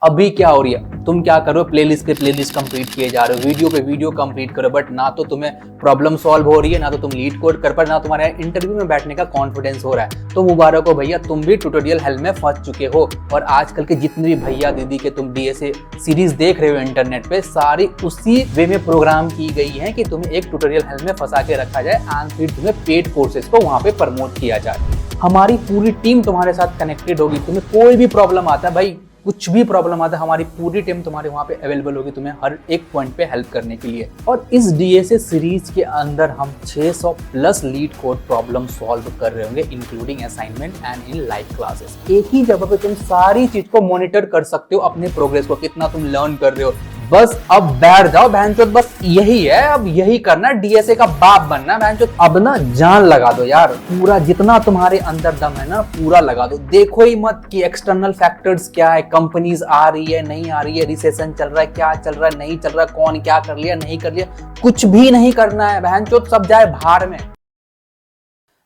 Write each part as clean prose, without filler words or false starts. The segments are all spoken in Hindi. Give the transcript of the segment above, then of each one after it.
अभी क्या हो रही है, तुम क्या करो, प्लेलिस्ट के प्लेलिस्ट कंप्लीट किए जा रहे हो, वीडियो पे वीडियो कंप्लीट करो, बट ना तो तुम्हें प्रॉब्लम सॉल्व हो रही है, ना तो तुम लीड कोड कर पर, ना तुम्हारे इंटरव्यू में बैठने का कॉन्फिडेंस हो रहा है। तो मुबारक हो भैया, तुम भी ट्यूटोरियल हेल में फंस चुके हो। और आजकल के जितने भी भैया दीदी के तुम डीएसए सीरीज देख रहे हो इंटरनेट पे, सारी उसी वे में प्रोग्राम की गई है कि तुम्हें एक ट्यूटोरियल हेल में फंसा के रखा जाए एंड फिर तुम्हें पेड कोर्सेज को वहां पे प्रमोट किया जाए। हमारी पूरी टीम तुम्हारे साथ कनेक्टेड होगी। तुम्हें कोई भी प्रॉब्लम आता है भाई, कुछ भी प्रॉब्लम आता है, हमारी पूरी टीम तुम्हारे वहां पे अवेलेबल होगी तुम्हें हर एक पॉइंट पे हेल्प करने के लिए। और इस डीएसए सीरीज के अंदर हम 600 plus leet code problem solve कर रहे होंगे, including assignment and in live classes. एक ही जगह पे तुम सारी चीज को मॉनिटर कर सकते हो, अपने प्रोग्रेस को, कितना तुम लर्न कर रहे हो। बस अब बैठ जाओ बहनचोद, बस यही है, अब यही करना, डीएसए का बाप बनना बहनचोद। अब ना जान लगा दो यार, पूरा जितना तुम्हारे अंदर दम है ना पूरा लगा दो। देखो ही मत कि एक्सटर्नल फैक्टर्स क्या है, कंपनीज आ रही है नहीं आ रही है, रिसेशन चल रहा है, क्या चल रहा है नहीं चल रहा है, कौन क्या कर लिया नहीं कर लिया, कुछ भी नहीं करना है बहनचोद, सब जाए भाड़ में।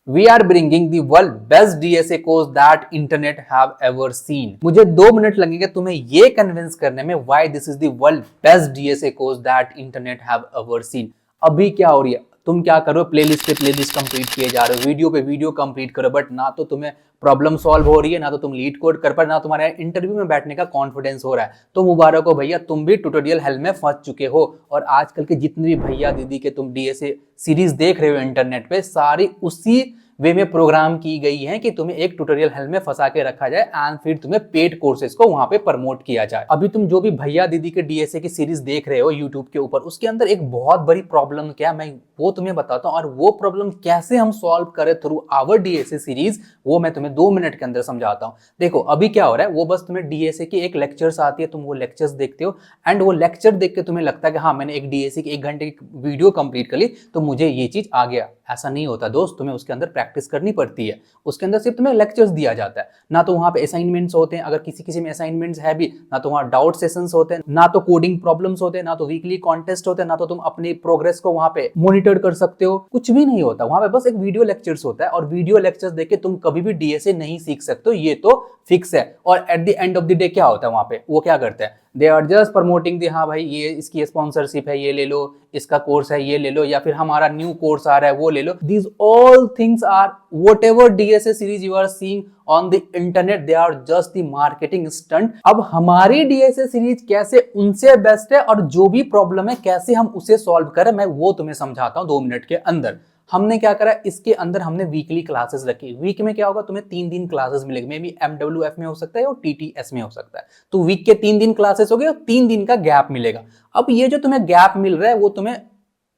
We are bringing the world best DSA course that internet have ever seen. मुझे 2 मिनट लगेंगे तुम्हें ये कन्विंस करने में why this is the world best DSA course that internet have ever seen. अभी क्या हो रही है, तुम क्या करो, प्लेलिस्ट पे प्लेलिस्ट कंप्लीट किए जा रहे हो, वीडियो पे वीडियो कंप्लीट करो, बट ना तो तुम्हें प्रॉब्लम सॉल्व हो रही है, ना तो तुम लीड कोड कर पर, ना तुम्हारे इंटरव्यू में बैठने का कॉन्फिडेंस हो रहा है। तो मुबारक हो भैया, तुम भी ट्यूटोरियल हेल में फंस चुके हो। और आजकल के जितने भी भैया दीदी के तुम डीएसए सीरीज देख रहे हो इंटरनेट पे, सारी उसी वे में प्रोग्राम की गई है कि तुम्हें एक ट्यूटोरियल हेल में फंसा के रखा जाए एंड फिर तुम्हें पेड कोर्सेज को वहां पे प्रमोट किया जाए। अभी तुम जो भी भैया दीदी के डीएसए की सीरीज देख रहे हो यूट्यूब के ऊपर, उसके अंदर एक बहुत बड़ी प्रॉब्लम क्या, मैं वो तुम्हें बताता हूँ, और वो प्रॉब्लम कैसे हम सॉल्व करें थ्रू आवर डीएसए सीरीज, वो मैं तुम्हें 2 मिनट के अंदर समझाता हूँ। देखो अभी क्या हो रहा है, वो बस तुम्हें डीएसए की एक लेक्चर्स आती है, तुम वो लेक्चर्स देखते हो एंड वो लेक्चर देख के तुम्हें लगता है कि हाँ मैंने एक डीएसए की 1 घंटे की वीडियो कंप्लीट कर ली तो मुझे ये चीज आ गया। ऐसा नहीं होता दोस्त, तुम्हें उसके अंदर प्रैक्टिस करनी पड़ती है। उसके अंदर सिर्फ तुम्हें लेक्चर्स दिया जाता है, ना तो वहां पे असाइनमेंट्स होते हैं, अगर किसी किसी में असाइनमेंट्स है भी, ना तो वहां डाउट सेशंस होते हैं, ना तो कोडिंग प्रॉब्लम्स होते हैं, ना तो वीकली कॉन्टेस्ट होते हैं, ना तो तुम अपनी प्रोग्रेस को वहां पे मॉनिटर कर सकते हो। कुछ भी नहीं होता वहां पे, बस एक वीडियो लेक्चर्स होता है। और वीडियो लेक्चर्स देख के तुम कभी भी डीएसए नहीं सीख सकते हो, ये तो फिक्स है। और at the end of the day क्या होता है वहां पे, वो क्या करते हैं, they are just promoting the, हाँ भाई ये इसकी स्पॉन्सरशिप है, ये ले लो, इसका कोर्स है ये ले लो, या फिर हमारा न्यू कोर्स आ रहा है वो ले लो। These all things are whatever DSA series you are seeing on the internet, they are just the marketing stunt. अब हमारी डीएसए सीरीज कैसे उनसे बेस्ट है और जो भी प्रॉब्लम है कैसे हम उसे सॉल्व करें, मैं वो तुम्हें समझाता हूं 2 मिनट के अंदर। हमने क्या करा, इसके अंदर हमने वीकली क्लासेस रखी। वीक में क्या होगा, तुम्हें 3 दिन क्लासेस मिलेगी, मे बी MWF में हो सकता है और TTS में हो सकता है। तो वीक के 3 दिन क्लासेस हो गए और 3 दिन का गैप मिलेगा। अब ये जो तुम्हें गैप मिल रहा है वो तुम्हें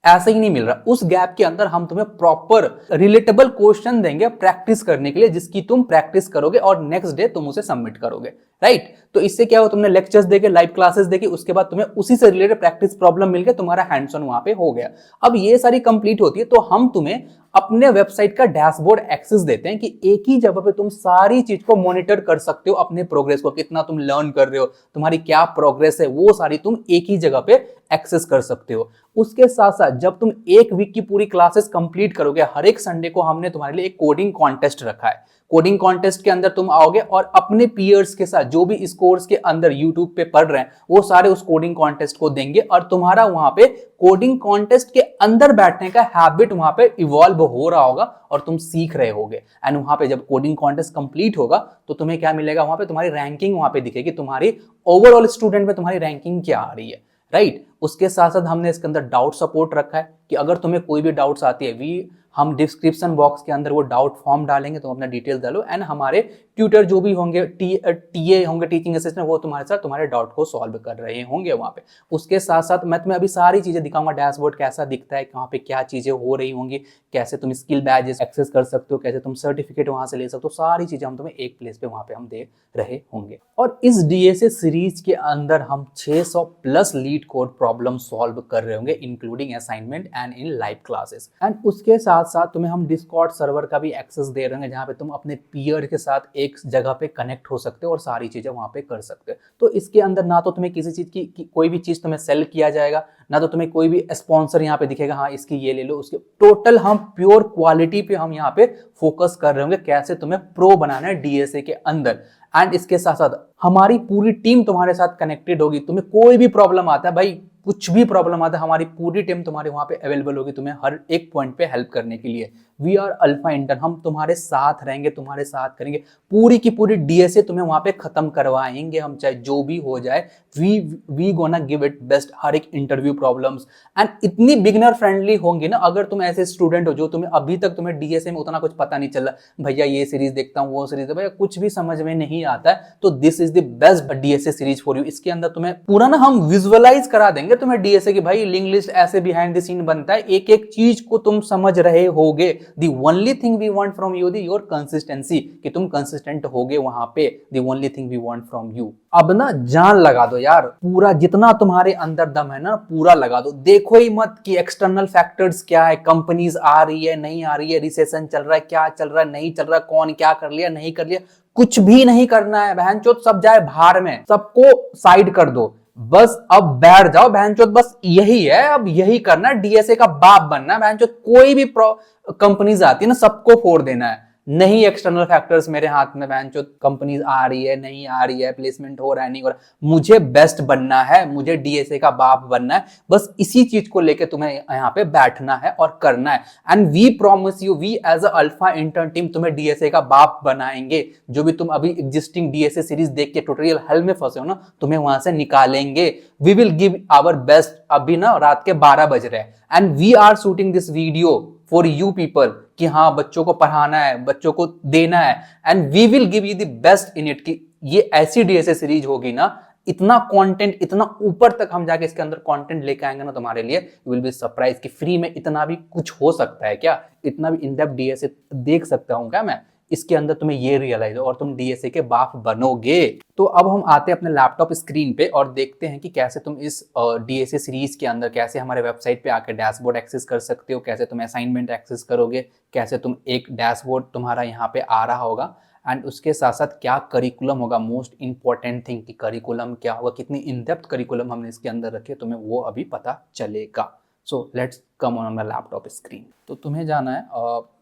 ऐसे ही नहीं मिल रहा, उस गैप के अंदर हम तुम्हें प्रॉपर रिलेटेबल क्वेश्चन देंगे प्रैक्टिस करने के लिए, जिसकी तुम प्रैक्टिस करोगे और नेक्स्ट डे तुम उसे सबमिट करोगे, राइट। तो इससे क्या हो, तुमने लेक्चर्स देखे, लाइव क्लासेस देखी, उसके बाद तुम्हें उसी से रिलेटेड प्रैक्टिस प्रॉब्लम मिल गया, तुम्हारा हैंड्स ऑन वहां पे हो गया। अब ये सारी कंप्लीट होती है तो हम तुम्हें अपने वेबसाइट का डैशबोर्ड एक्सेस देते हैं कि एक ही जगह पे तुम सारी चीज को मॉनिटर कर सकते हो, अपने प्रोग्रेस को, कितना तुम लर्न कर रहे हो, तुम्हारी क्या प्रोग्रेस है, वो सारी तुम एक ही जगह पे एक्सेस कर सकते हो। उसके साथ साथ जब तुम 1 वीक की पूरी क्लासेस कंप्लीट करोगे, हर एक संडे को हमने तुम्हारे लिए एक कोडिंग कॉन्टेस्ट रखा है। कोडिंग कॉन्टेस्ट के अंदर तुम आओगे और अपने पीयर्स के साथ जो भी इस कोर्स के अंदर यूट्यूब पे पढ़ रहे हैं वो सारे उस कोडिंग कॉन्टेस्ट को देंगे, और तुम्हारा वहां पे कोडिंग कॉन्टेस्ट के अंदर बैठने का हैबिट वहां पे इवॉल्व हो रहा होगा और तुम सीख रहे होगे। एंड वहां पे जब कोडिंग कॉन्टेस्ट कंप्लीट होगा तो तुम्हें क्या मिलेगा, वहां पे तुम्हारी रैंकिंग वहां पे दिखेगी, तुम्हारी ओवरऑल स्टूडेंट में तुम्हारी रैंकिंग क्या आ रही है, राइट। उसके साथ साथ हमने इसके अंदर डाउट सपोर्ट रखा है कि अगर तुम्हें कोई भी डाउट्स आती है, हम डिस्क्रिप्शन बॉक्स के अंदर वो डाउट फॉर्म डालेंगे, तुम अपना डिटेल डालो एंड हमारे ट्यूटर जो भी होंगे, टीए होंगे, टीचिंग असिस्टेंट, वो तुम्हारे साथ तुम्हारे डाउट को सॉल्व कर रहे होंगे वहां पे। उसके साथ साथ मैं तुम्हें अभी सारी चीजें दिखाऊंगा, डैशबोर्ड कैसा दिखता है, कहाँ पे क्या चीजें हो रही होंगी, कैसे तुम स्किल बैजेस एक्सेस कर सकते हो, कैसे तुम सर्टिफिकेट वहां से ले सकते हो, सारी चीजें हम तुम्हें एक प्लेस पे वहां पे हम दे रहे होंगे। और इस डीएसए सीरीज के अंदर हम 600 plus leet code problem solve कर रहे होंगे, including assignment and in live classes. And उसके साथ साथ तुम्हें हम डिस्कॉर्ड सर्वर का भी एक्सेस दे रहे हैं, जहां पे तुम अपने पीयर के साथ एक जगह पे कनेक्ट हो सकते हो और सारी चीजें वहां पे कर सकते हो। तो इसके अंदर ना तो तुम्हें किसी चीज की कोई भी चीज तुम्हें सेल किया जाएगा, ना तो तुम्हें कोई भी स्पॉन्सर यहाँ पे दिखेगा, हाँ इसकी ये ले लो, उसके टोटल हम प्योर क्वालिटी पे हम यहाँ पे फोकस कर रहे होंगे, कैसे तुम्हें प्रो बनाना है डीएसए के अंदर। एंड इसके साथ साथ हमारी पूरी टीम तुम्हारे साथ कनेक्टेड होगी। तुम्हें कोई भी प्रॉब्लम आता है भाई, कुछ भी प्रॉब्लम आता है, हमारी पूरी टीम तुम्हारे वहां पे अवेलेबल होगी तुम्हें हर एक पॉइंट पे हेल्प करने के लिए। वी आर अल्फा इंटर्न, हम तुम्हारे साथ रहेंगे, तुम्हारे साथ करेंगे, पूरी की पूरी डीएसए तुम्हें वहां पे खत्म करवाएंगे हम, चाहे जो भी हो जाए। We gonna give it best हर एक इंटरव्यू प्रॉब्लम्स। एंड इतनी बिगिनर फ्रेंडली होंगी ना, अगर तुम ऐसे स्टूडेंट हो जो तुम्हें अभी तक तुम्हें डीएसए में उतना कुछ पता नहीं चला, भैया ये सीरीज देखता हूँ वो सीरीज, भैया कुछ भी समझ में नहीं आता है, तो this is the best DSA series for you. इसके अंदर तुम्हें पूरा ना हम विजुअलाइज करा देंगे तुम्हें डीएसए की, भाई लिंक लिस्ट ऐसे बिहाइंड द सीन बनता है, एक एक चीज को तुम समझ रहे होगे। The only thing we want from you the your consistency, कि तुम कंसिस्टेंट होगे वहां पे। The only thing we want from you. अब ना जान लगा दो यार, पूरा जितना तुम्हारे अंदर दम है ना पूरा लगा दो। देखो ही मत कि एक्सटर्नल फैक्टर्स क्या है, कंपनीज आ रही है नहीं आ रही है, रिसेशन चल रहा है क्या चल रहा है नहीं चल रहा है, कौन क्या कर लिया नहीं कर लिया, कुछ भी नहीं करना है बहनचोद, सब जाए बाहर में, सबको साइड कर दो, बस अब बैठ जाओ बहनचोद। बस यही है, अब यही करना है, डीएसए का बाप बनना है बहनचोद। कोई भी कंपनीज आती है ना सबको फोड़ देना है, नहीं एक्सटर्नल फैक्टर्स मेरे हाथ में, बहनचोद कंपनीज आ रही है नहीं आ रही है, प्लेसमेंट हो रहा है नहीं हो रहा, मुझे बेस्ट बनना है, मुझे डीएसए का बाप बनना है, बस इसी चीज को लेके तुम्हें यहाँ पे बैठना है और करना है। And we promise you, we as a alpha intern team तुम्हें डीएसए का बाप बनाएंगे। जो भी तुम अभी एग्जिस्टिंग डीएसए सीरीज देख के ट्यूटोरियल हेल में फंसे हो ना, तुम्हें वहां से निकालेंगे। We will give our best. अभी ना रात के 12 बज रहे हैं and we are shooting this video for you people, कि हाँ बच्चों को पढ़ाना है, बच्चों को देना है, and we will give you the best in it. कि ये ऐसी डीएसए सीरीज होगी ना, इतना कंटेंट, इतना ऊपर तक हम जाके इसके अंदर कंटेंट लेके आएंगे ना तुम्हारे लिए, यू विल बी सरप्राइज कि फ्री में इतना भी कुछ हो सकता है क्या, इतना भी इन डेप्थ डीएसए देख सकता हूं क्या मैं इसके अंदर, तुम्हें ये रियलाइज हो और तुम डीएसए के बाप बनोगे। तो अब हम आते हैं अपने लैपटॉप स्क्रीन पे और देखते हैं कि कैसे तुम इस डीएसए सीरीज के अंदर कैसे हमारे वेबसाइट पे आकर डैशबोर्ड एक्सेस कर सकते हो, कैसे तुम असाइनमेंट एक्सेस करोगे, कैसे तुम एक डैशबोर्ड तुम्हारा यहाँ पे आ रहा होगा, एंड उसके साथ साथ क्या करिकुलम होगा, मोस्ट इंपॉर्टेंट थिंग कि करिकुलम क्या होगा, कितनी इन डेप्थ करिकुलम हमने इसके अंदर रखे, तुम्हें वो अभी पता चलेगा। So let's come on my laptop screen. तो तुम्हें जाना है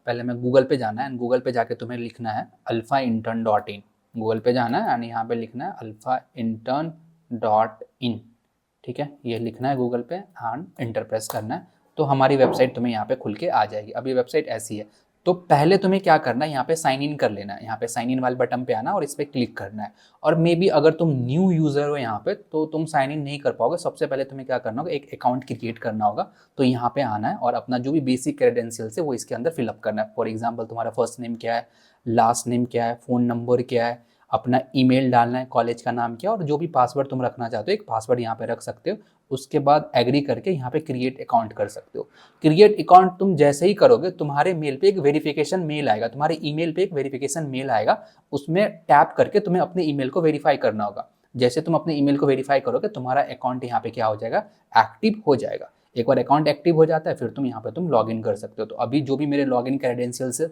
पहले मैं गूगल पे जाना है, एंड गूगल पे जाके तुम्हें लिखना है alphaintern.in। गूगल पे जाना है एंड यहाँ पे लिखना है alphaintern.in, ठीक है, ये लिखना है गूगल पे एंड इंटर प्रेस करना है। तो हमारी वेबसाइट तुम्हें यहाँ पे खुल के आ जाएगी। अब ये वेबसाइट ऐसी है, तो पहले तुम्हें क्या करना है, यहाँ पे साइन इन कर लेना है, यहाँ पे साइन इन वाले बटन पे आना और इस पर क्लिक करना है। और मे बी अगर तुम न्यू यूजर हो यहाँ पे तो तुम साइन इन नहीं कर पाओगे। सबसे पहले तुम्हें क्या करना होगा, एक अकाउंट क्रिएट करना होगा। तो यहाँ पे आना है और अपना जो भी बेसिक क्रेडेंशियल्स है वो इसके अंदर फिलअप करना है। फॉर एग्जाम्पल तुम्हारा फर्स्ट नेम क्या है, लास्ट नेम क्या है, फ़ोन नंबर क्या है, अपना ईमेल डालना है, कॉलेज का नाम क्या है, और जो भी पासवर्ड तुम रखना चाहते हो एक पासवर्ड यहाँ पे रख सकते हो। उसके बाद एग्री करके यहाँ पे क्रिएट अकाउंट कर सकते हो। क्रिएट अकाउंट तुम जैसे ही करोगे तुम्हारे मेल पे एक वेरिफिकेशन मेल आएगा, तुम्हारे ईमेल पे एक वेरिफिकेशन मेल आएगा, उसमें टैप करके तुम्हें अपने ईमेल को वेरीफाई करना होगा। जैसे तुम अपने ईमेल को वेरीफाई करोगे तुम्हारा अकाउंट यहाँ पे क्या हो जाएगा, एक्टिव हो जाएगा। एक बार अकाउंट एक्टिव हो जाता है फिर तुम यहाँ पे तुम लॉगिन कर सकते हो। तो अभी जो भी मेरे लॉगिन क्रेडेंशियल्स है,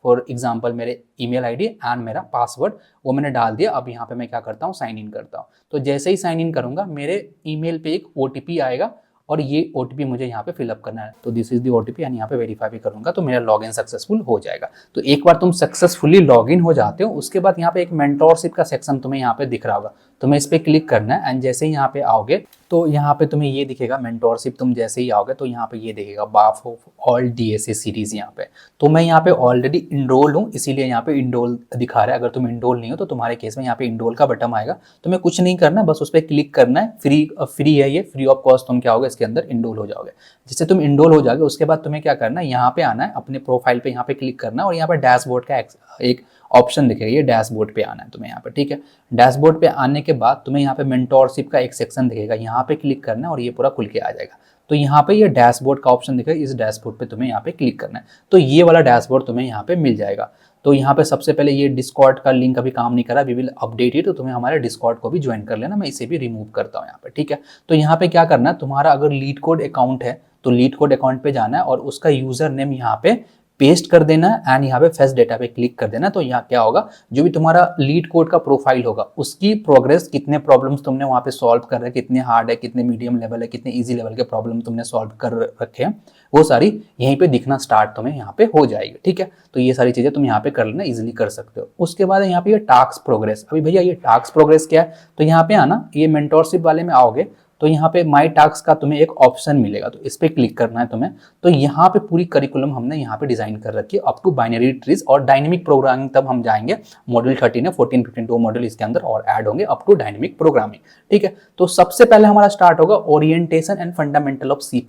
फॉर एग्जांपल मेरे ईमेल आईडी एंड मेरा पासवर्ड वो मैंने डाल दिया। अब यहाँ पे मैं क्या करता हूँ, साइन इन करता हूँ। तो जैसे ही साइन इन करूंगा मेरे ईमेल पे एक ओटीपी आएगा और ये ओटीपी मुझे यहाँ पे फिलअप करना है। तो this is the OTP and यहाँ पे वेरीफाई भी करूंगा तो मेरा लॉगिन सक्सेसफुल हो जाएगा। तो एक बार तुम सक्सेसफुली लॉगिन हो जाते हो उसके बाद यहाँ पे एक मेंटोरशिप का सेक्शन तुम्हें यहाँ पे दिख रहा होगा, तुम्हें इस पर क्लिक करना है। एंड जैसे ही यहाँ पे आओगे तो यहाँ पे तुम्हें ये दिखेगा मेंटोरशिप। तुम जैसे ही आओगे तो यहाँ पे ये दिखेगा बाफ ऑफ ऑल डीएसए सीरीज यहाँ पे। तो मैं यहाँ पे ऑलरेडी इनरोल हूँ इसीलिए यहाँ पे इनरोल दिखा रहा है। अगर तुम इनरोल नहीं हो तो तुम्हारे केस में यहाँ पे इनरोल का बटन आएगा, तुम्हें कुछ नहीं करना, बस उस पर क्लिक करना है। फ्री है ये, फ्री ऑफ कॉस्ट तुम क्या होगा इसके अंदर इनरोल हो जाओगे। जिससे तुम इनरोल हो जाओगे उसके बाद तुम्हें क्या करना है, यहाँ पे आना है, अपने प्रोफाइल पे यहाँ पे क्लिक करना है और यहाँ पे डैशबोर्ड का एक ऑप्शन दिखेगा, ये डैशबोर्ड पे आना है तुम्हें यहाँ पे, ठीक है। डैशबोर्ड पे आने के बाद तुम्हें यहाँ पे मेंटोरशिप का एक सेक्शन दिखेगा, यहाँ पे क्लिक करना है और ये पूरा खुल के आ जाएगा। तो यहाँ पे ये डैशबोर्ड का ऑप्शन दिखेगा, इस डैशबोर्ड पे तुम्हें यहाँ पे क्लिक करना है। तो ये वाला डैशबोर्ड तुम्हें यहाँ पे मिल जाएगा। तो यहाँ पे सबसे पहले ये डिस्कॉर्ड का लिंक अभी काम नहीं करा, वी विल अपडेट इट। तो तुम्हें हमारे डिस्कॉर्ड को भी ज्वाइन कर लेना, मैं इसे भी रिमूव करता हूँ यहाँ पे, ठीक है। तो यहाँ पे क्या करना है, तुम्हारा अगर लीड कोड अकाउंट है तो लीड कोड अकाउंट पे जाना है और उसका यूजर नेम यहाँ पे पेस्ट कर देना है एंड यहाँ पे फेच डेटा पे क्लिक कर देना। तो यहाँ क्या होगा, जो भी तुम्हारा लीड कोड का प्रोफाइल होगा उसकी प्रोग्रेस, कितने प्रॉब्लम्स तुमने वहाँ पे सॉल्व कर रहे हैं, कितने हार्ड है, कितने मीडियम लेवल है, कितने इजी लेवल के प्रॉब्लम तुमने सॉल्व कर रखे हैं, वो सारी यहीं पे दिखना स्टार्ट तुम्हें यहाँ पे हो जाएगी। ठीक है, तो ये सारी चीजें तुम यहाँ पे कर लेना, इजीली कर सकते हो। उसके बाद यहाँ पे ये टास्क प्रोग्रेस। अभी भैया ये टास्क प्रोग्रेस क्या है, तो यहाँ पे आना, ये मेंटोरशिप वाले में आओगे तो यहाँ पे माई टास्क का तुम्हें एक ऑप्शन मिलेगा, तो इस पे क्लिक करना है तुम्हें। तो यहाँ पे पूरी करिकुलम हमने यहाँ पे डिजाइन कर रखी है अप टू बाइनरी ट्रीज और डायनेमिक प्रोग्रामिंग। तब हम जाएंगे मॉड्यूल 13 है, 14, 15 2 मॉड्यूल इसके अंदर और ऐड होंगे अप टू डायनेमिक प्रोग्रामिंग। ठीक है, तो सबसे पहले हमारा स्टार्ट होगा orientation and fundamental of C++।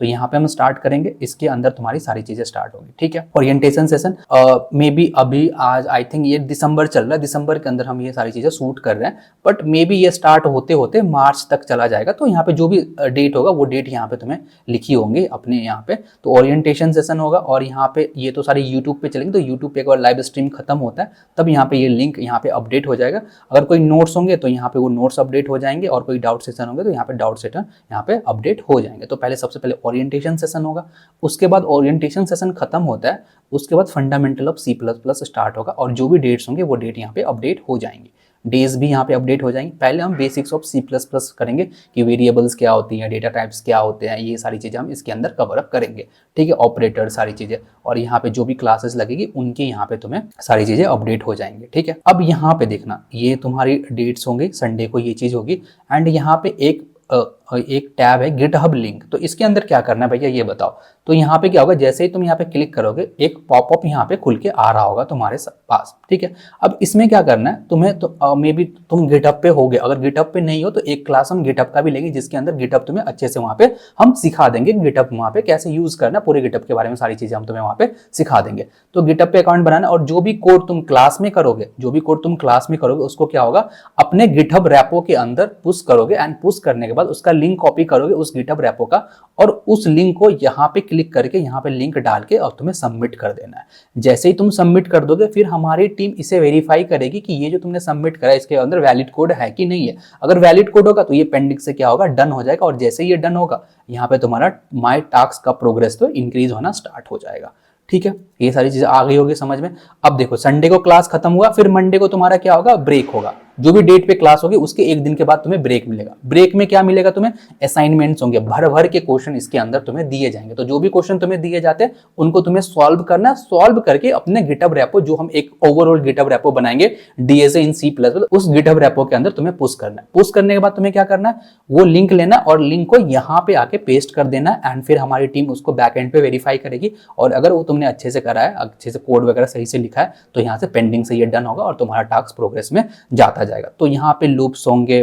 तो यहाँ पे हम स्टार्ट करेंगे, इसके अंदर तुम्हारी सारी चीजें स्टार्ट होगी। ठीक है, ओरिएंटेशन सेशन मे बी अभी आज आई थिंक ये दिसंबर चल रहा है, दिसंबर के अंदर हम ये सारी चीजें शूट कर रहे हैं, बट मे बी ये स्टार्ट होते होते मार्च तक चला जाएगा। तो यहाँ पे जो भी डेट होगा वो डेट यहाँ पे तुम्हें लिखी होंगी अपने यहाँ पे। तो ओरिएंटेशन सेशन होगा और यहाँ पे ये तो सारी यूट्यूब पे चलेंगे। तो यूट्यूब पे एक बार लाइव स्ट्रीम खत्म होता है तब यहाँ पे ये लिंक यहाँ पे अपडेट हो जाएगा। अगर कोई नोट्स होंगे तो यहाँ पे वो नोट्स अपडेट हो जाएंगे और कोई डाउट सेशन होंगे तो यहाँ पे डाउट सेशन यहाँ पे अपडेट हो जाएंगे। तो पहले सबसे पहले ओरिएंटेशन सेशन होगा, उसके बाद ओरिएंटेशन सेशन खत्म होता है, उसके बाद फंडामेंटल ऑफ C++ स्टार्ट होगा और जो भी डेट्स होंगे वो डेट यहाँ पे अपडेट हो जाएंगी, डेज भी यहाँ पे अपडेट हो जाएंगी। पहले हम बेसिक्स ऑफ C++ करेंगे कि वेरिएबल्स क्या होती हैं, डेटा टाइप्स क्या होते हैं, ये सारी चीज़ें हम इसके अंदर कवर अप करेंगे। ठीक है, ऑपरेटर सारी चीज़ें, और यहाँ पे जो भी क्लासेस लगेगी उनके यहाँ पे तुम्हें सारी चीज़ें अपडेट हो जाएंगे। ठीक है, अब यहाँ पे देखना, ये तुम्हारी डेट्स होंगी, संडे को ये चीज़ होगी एंड यहाँ पे एक टैब है गिटहब लिंक। तो इसके अंदर क्या करना है भैया ये बताओ। तो यहाँ पे क्या होगा, जैसे ही तुम यहाँ पे क्लिक करोगे एक पॉपअप यहाँ पे खुल के आ रहा होगा तुम्हारे पास। ठीक है, अब इसमें क्या करना है तुम्हें, तो मे बी तुम गिटहब पे होगे, अगर गिटहब पे नहीं हो तो एक क्लास हम गिटहब का भी लेंगे जिसके अंदर गिटहब तुम्हें अच्छे से वहाँ पे हम सिखा देंगे, गिटहब वहाँ पे कैसे यूज करना, पूरे गिटहब के बारे में सारी चीजें हम तुम्हें वहाँ पे सिखा देंगे। तो गिटहब पे अकाउंट बनाना और जो भी कोड तुम क्लास में करोगे, उसको क्या होगा अपने गिटहब रैपो के अंदर पुश करोगे एंड पुश करने के बाद उसका लिंक कॉपी करोगे उस गिटहब रैपो का और उस लिंक को यहाँ पे क्लिक करके यहाँ पे लिंक डाल के और तुम्हें सबमिट कर देना है। जैसे ही तुम सबमिट कर दोगे फिर हमारी टीम इसे वेरीफाई करेगी कि ये जो तुमने सबमिट करा इसके अंदर वैलिड कोड है कि नहीं है। अगर वैलिड कोड होगा तो ये पेंडिंग से क्या होगा, डन हो जाएगा और जैसे ही ये डन होगा यहाँ पे तुम्हारा माई टास्क का प्रोग्रेस तो इंक्रीज होना स्टार्ट हो जाएगा। ठीक है, ये सारी चीजें आ गई होगी समझ में। अब देखो संडे को क्लास खत्म हुआ, फिर मंडे को तुम्हारा क्या होगा, ब्रेक होगा। जो भी डेट पे क्लास होगी उसके एक दिन के बाद तुम्हें ब्रेक मिलेगा। ब्रेक में क्या मिलेगा तुम्हें, असाइनमेंट्स होंगे, भर भर के क्वेश्चन इसके अंदर तुम्हें दिए जाएंगे। तो जो भी क्वेश्चन तुम्हें दिए जाते हैं उनको तुम्हें सॉल्व करना है, सॉल्व करके अपने गिटहब रैपो, जो हम एक ओवरऑल गिटहब रैपो बनाएंगे DSA इन C++, उस गिटहब रैपो के अंदर तुम्हें पुश करना है। पुश करने के बाद तुम्हें क्या करना है, वो लिंक लेना और लिंक को यहाँ पे आके पेस्ट कर देना एंड फिर हमारी टीम उसको बैक एंड पे वेरीफाई करेगी और अगर वो तुमने अच्छे से करा है, अच्छे से कोड वगैरह सही से लिखा है तो यहाँ से पेंडिंग से ये डन होगा और तुम्हारा टास्क प्रोग्रेस में जाता जाएगा। तो यहाँ पे लूप्स होंगे,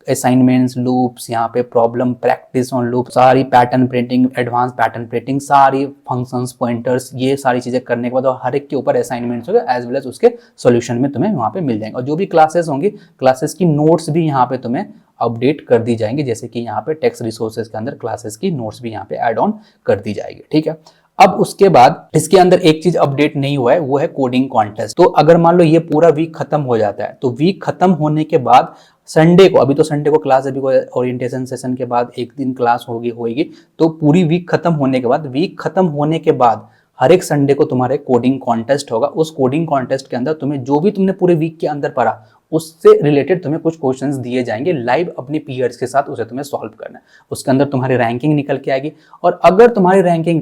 असाइनमेंट्स लूप्स, यहाँ पे प्रॉब्लम प्रैक्टिस ऑन लूप, सारी pattern printing, advance pattern printing, सारी फंक्शंस, पॉइंटर्स, ये सारी चीजें करने के बाद और हर एक के ऊपर असाइनमेंट्स होंगे एज वेल एज उसके सॉल्यूशन में तुम्हें वहाँ पे मिल जाएंगे। और जो भी क्लासेस होंगी, क्लासेस की नोट्स भी यहाँ पे तुम्हें अपडेट कर दी जाएंगी, जैसे कि यहाँ पे टेक्स्ट रिसोर्सेज के अंदर क्लासेस की नोट्स भी यहाँ पे ऐड ऑन कर दी जाएगी। ठीक है, अब उसके बाद इसके अंदर एक चीज अपडेट नहीं हुआ है, वो है कोडिंग कॉन्टेस्ट। तो अगर मान लो ये पूरा वीक खत्म हो जाता है तो वीक खत्म होने के बाद संडे को, अभी तो संडे को क्लास, अभी को ओरिएंटेशन सेशन के बाद एक दिन क्लास होगी, तो पूरी वीक खत्म होने के बाद हर एक संडे को तुम्हारे कोडिंग कॉन्टेस्ट होगा। उस कोडिंग कॉन्टेस्ट के अंदर तुम्हें जो भी तुमने पूरे वीक के अंदर पढ़ा उससे रिलेटेड तुम्हें कुछ क्वेश्चंस दिए जाएंगे लाइव अपने पीयर्स के साथ, उसे तुम्हें सॉल्व करना है। उसके अंदर तुम्हारी रैंकिंग निकल के आएगी और अगर तुम्हारी रैंकिंग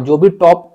जो भी टॉप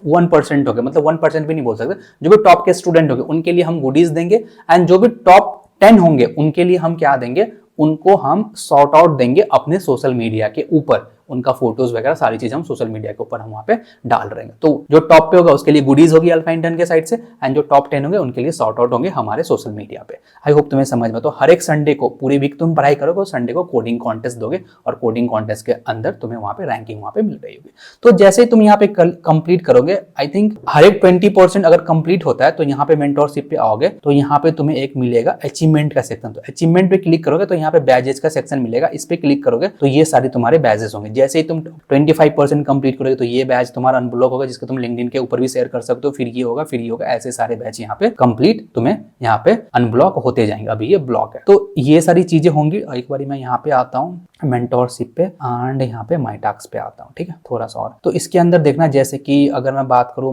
1% हो गए, मतलब 1% भी नहीं बोल सकते, जो भी टॉप के स्टूडेंट हो गए उनके लिए हम गुडीज देंगे एंड जो भी टॉप 10 होंगे उनके लिए हम क्या देंगे, उनको हम सॉर्ट आउट देंगे अपने सोशल मीडिया के ऊपर, उनका फोटोज वगैरह सारी चीजें हम सोशल मीडिया के ऊपर हम वहाँ पे डाल रहे हैं। तो जो टॉप पे होगा उसके लिए गुडीज होगी अल्फा इंटर्न के साइड से एंड जो टॉप 10 होंगे उनके लिए सॉर्ट आउट होंगे हमारे सोशल मीडिया पे। आई होप तुम्हें समझ में। तो हर एक संडे को पूरी वीक तुम पढ़ाई करोगे और संडे को कोडिंग कॉन्टेस्ट दोगे और कोडिंग कॉन्टेस्ट के अंदर तुम्हें वहाँ पे रैंकिंग वहाँ पे मिल रही होगी। तो जैसे ही तुम यहाँ पे कंप्लीट करोगे, आई थिंक हर एक 20% अगर कंप्लीट होता है तो यहाँ पे मेंटोरशिप पे आओगे तो यहाँ पे तुम्हें एक मिलेगा अचीवमेंट का सेक्शन। तो अचीवमेंट पे क्लिक करोगे तो यहाँ पे बैजेस का सेक्शन मिलेगा, इस पे क्लिक करोगे तो ये सारे तुम्हारे बैजेस होंगे। जैसे ही तुम 25% कंप्लीट करोगे तो ये बैच तुम्हारा अनब्लॉक होगा, जिसको तुम लिंक्डइन के ऊपर भी शेयर कर सकते हो, फिर ये होगा, फिर ये होगा, ऐसे सारे बैच यहाँ पे कंप्लीट तुम्हें यहाँ पे अनब्लॉक होते जाएंगे। अभी ये ब्लॉक है, तो ये सारी चीजें होंगी। एक बार मैं यहाँ पे आता हूँ मेंटोरशिप पे एंड यहाँ पे माय टास्क पे आता हूँ, ठीक है, थोड़ा सा और। तो इसके अंदर देखना, जैसे कि अगर मैं बात करूँ,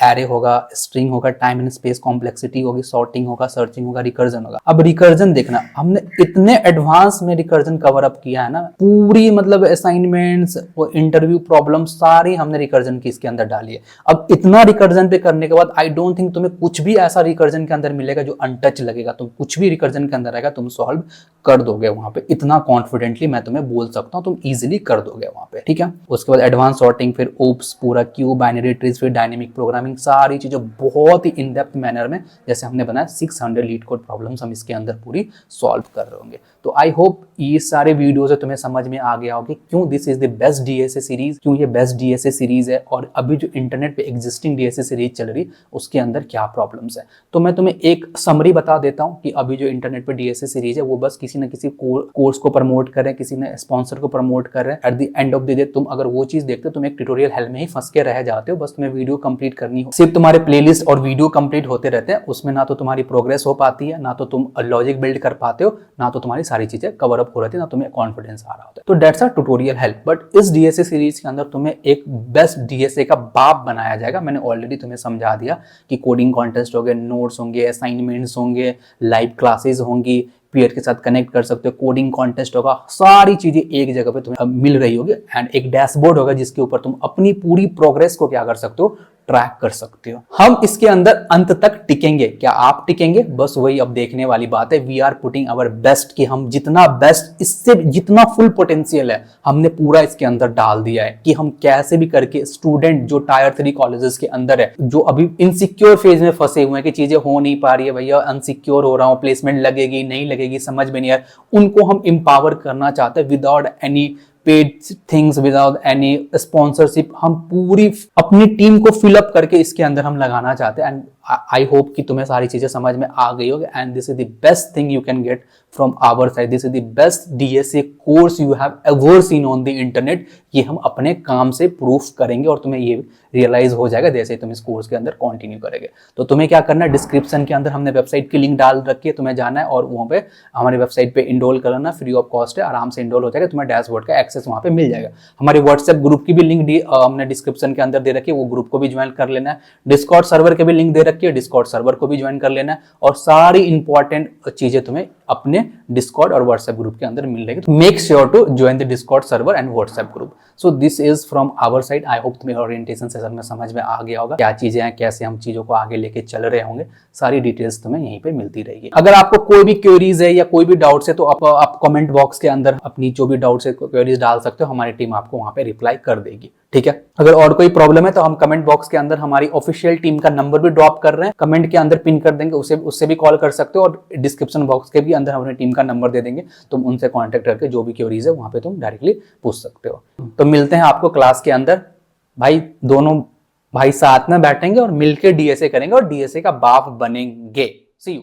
एरे होगा, स्ट्रिंग होगा, टाइम एंड स्पेस कॉम्प्लेक्सिटी होगी, सॉर्टिंग होगा, सर्चिंग होगा, रिकर्जन होगा। अब रिकर्जन देखना, हमने इतने एडवांस में रिकर्जन कवर अप किया है ना, पूरी मतलब असाइनमेंट्स, इंटरव्यू प्रॉब्लम सारी हमने रिकर्जन की इसके अंदर डाली है। अब इतना रिकर्जन पे करने के बाद आई डोंट थिंक तुम्हें कुछ भी ऐसा रिकर्जन के अंदर मिलेगा जो अनटच लगेगा। तुम कुछ भी रिकर्जन के अंदर आएगा तुम सॉल्व कर दोगे वहां पे, इतना कॉन्फिडेंटली मैं तुम्हें बोल सकता हूं, तुम इजीली कर दोगे वहां पे, ठीक है। उसके बाद एडवांस सॉर्टिंग, फिर ओप्स, पूरा क्यू, बाइनरी ट्रीज, फिर डायनेमिक प्रोग्रामिंग, सारी चीजें बहुत ही इन डेप्थ मैनर में जैसे हमने बनाया 600 लीड कोड प्रॉब्लम्स हम इसके अंदर पूरी सॉल्व कर रहे होंगे। तो आई होप ये सारे वीडियोस तुम्हें समझ में आ गया होगा क्यों this is the best DSA series, क्यों ये बेस्ट डीएसए सीरीज है, और अभी जो इंटरनेट पे एग्जिस्टिंग डीएसए सीरीज चल रही उसके अंदर क्या प्रॉब्लम्स है। तो मैं तुम्हें एक समरी बता देता हूं कि अभी जो इंटरनेट पे डीएसए सीरीज है वो बस किसी न किसी कोर्स को प्रमोट कर रहे हैं, किसी ने स्पॉन्सर को प्रमोट कर रहे हैं। Eight the end of the day तुम अगर वो चीज देखते हो तुम एक ट्यूटोरियल हेल में ही फंस के रह जाते हो, बस तुम्हें वीडियो कंप्लीट करनी हो, सिर्फ तुम्हारे प्लेलिस्ट और वीडियो कंप्लीट होते रहते हैं, उसमें ना तो तुम्हारी प्रोग्रेस हो पाती है, ना तो तुम लॉजिक बिल्ड कर पाते हो, ना तो तुम्हारी सारी चीजें कवर अप हो रही है, ना तुम्हें कॉन्फिडेंस आ रहा होता है। तो that's a tutorial help. But इस डीएसए सीरीज के अंदर तुम्हें एक बेस्ट डीएसए का बाप बनाया जाएगा। मैंने ऑलरेडी तुम्हें समझा दिया कि कोडिंग कॉन्टेस्ट होंगे, नोट्स होंगे, असाइनमेंट्स होंगे, लाइव क्लासेस होंगी, पीयर के साथ कनेक्ट कर सकते हो, कोडिंग कॉन्टेस्ट होगा, सारी चीजें एक जगह पे तुम्हें मिल रही होगी, एंड एक डैशबोर्ड होगा जिसके ऊपर तुम अपनी पूरी प्रोग्रेस को क्या कर सकते हो, ट्रैक कर सकते हो। हम इसके अंदर अंत तक टिकेंगे, क्या आप टिकेंगे, बस वही अब देखने वाली बात है। We are putting our best, कि हम जितना बेस्ट, इससे जितना फुल पोटेंशियल है हमने पूरा इसके अंदर डाल दिया है, कि हम कैसे भी करके स्टूडेंट जो टायर 3 कॉलेजेस के अंदर है, जो अभी इनसिक्योर फेज में फंसे हुए हैं कि चीजें हो नहीं पा रही है, भैया अनसिक्योर हो रहा हूं, प्लेसमेंट लगेगी नहीं लगेगी समझ में नहीं आ रहा, उनको हम एम्पावर करना चाहते हैं without any paid things, without any sponsorship. हम पूरी अपनी टीम को फिलअप करके इसके अंदर हम लगाना चाहते हैं। एंड आई होप कि तुम्हें सारी चीजें समझ में आ गई होगी, and this is the best thing you can get from our side. This is the best DSA course you have ever seen on the internet. ये हम अपने काम से प्रूफ करेंगे और तुम्हें ये रियलाइज हो जाएगा जैसे तुम इस कोर्स के अंदर कंटिन्यू करेंगे। तो तुम्हें क्या करना है, डिस्क्रिप्शन के अंदर हमने वेबसाइट की लिंक डाल रखी है, तुम्हें जाना है और वहां पे हमारी वेबसाइट पे इनरोल करना, फ्री ऑफ कॉस्ट है, आराम से इनरोल हो जाएगा, तुम्हें डैशबोर्ड का एक्सेस वहां पे मिल जाएगा। हमारे व्हाट्सएप ग्रुप की भी लिंक हमने डिस्क्रिप्शन के अंदर दे रखी है, वो ग्रुप को भी ज्वाइन कर लेना है। डिस्कॉर्ड सर्वर के भी लिंक दे रखी है, डिस्कॉर्ड सर्वर को भी ज्वाइन कर लेना है, और सारी इंपॉर्टेंट चीजें तुम्हें अपने डिस्कॉर्ड और व्हाट्सएप ग्रुप के अंदर मिल जाएगी। Make sure to join the Discord server and WhatsApp group. So this is from our side. I hope तुम्हें ओरिएंटेशन सेशन में समझ में आ गया होगा क्या चीजें हैं, कैसे हम चीजों को आगे लेके चल रहे होंगे, सारी डिटेल्स तुम्हें यहीं पे मिलती रहेगी। अगर आपको कोई भी क्वेरीज है या कोई भी डाउट्स है तो आप कमेंट बॉक्स के अंदर अपनी जो भी डाउट्स है क्वेरीज डाल सकते हो, हमारी टीम आपको वहां पे रिप्लाई कर देगी, ठीक है। अगर और कोई प्रॉब्लम है तो हम कमेंट बॉक्स के अंदर हमारी ऑफिशियल टीम का नंबर भी ड्रॉप कर रहे हैं, कमेंट के अंदर पिन कर देंगे, उससे भी कॉल कर सकते हो, और डिस्क्रिप्शन बॉक्स के भी अंदर हमारी टीम का नंबर दे देंगे, तुम उनसे कांटेक्ट करके जो भी क्वेरीज है वहां पे तुम डायरेक्टली पूछ सकते हो। तो मिलते हैं आपको क्लास के अंदर भाई, दोनों भाई साथ में बैठेंगे और मिलकर डीएसए करेंगे और डीएसए का बाप बनेंगे। सी यू।